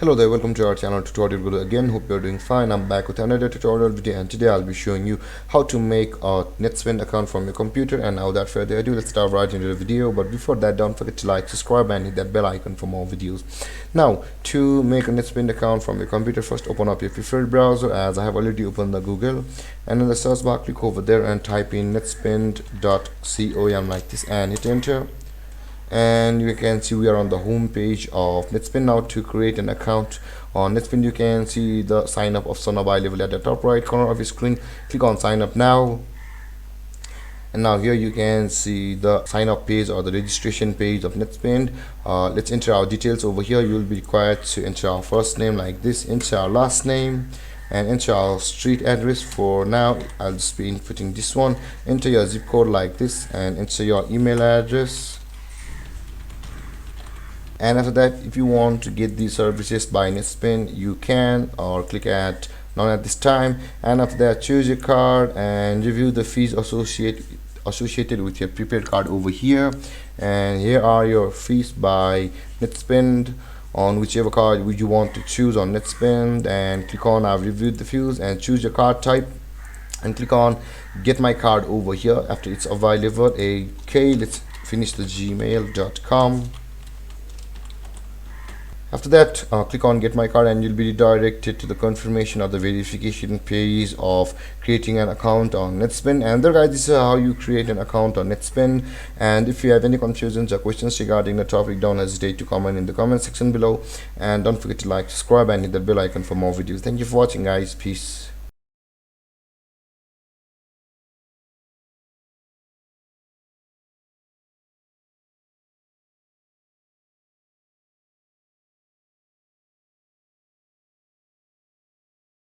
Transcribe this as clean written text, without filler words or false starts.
Hello there, welcome to our channel tutorial video again. Hope you're doing fine. I'm back with another tutorial video, and today I'll be showing you how to make a Netspend account from your computer. And now without further ado, let's start right into the video. But before that, don't forget to like, subscribe and hit that bell icon for more videos. Now, to make a Netspend account from your computer, first open up your preferred browser, as I have already opened the Google, and in the search bar click over there and type in netspend.com like this and hit enter. And you can see we are on the home page of Netspend. Now, to create an account on Netspend, you can see the sign up option available at the top right corner of your screen. Click on sign up now, and now here you can see the sign up page or the registration page of Netspend. Let's enter our details over here. You will be required to enter our first name like this, enter our last name, and enter our street address. For now, I'll just be inputting this one. Enter your zip code like this and enter your email address. And after that, if you want to get these services by Netspend, you can, or click at none at this time. And after that, choose your card and review the fees associated with your prepaid card over here. And here are your fees by Netspend on whichever card would you want to choose on Netspend, and click on I've reviewed the fees and choose your card type and click on get my card over here after it's available. Okay, let's finish the gmail.com. After that, click on get my card and you'll be redirected to the confirmation or the verification page of creating an account on Netspend. And there guys, this is how you create an account on Netspend. And if you have any confusions or questions regarding the topic, don't hesitate to comment in the comment section below, and don't forget to like, subscribe and hit the bell icon for more videos. Thank you for watching guys. Peace.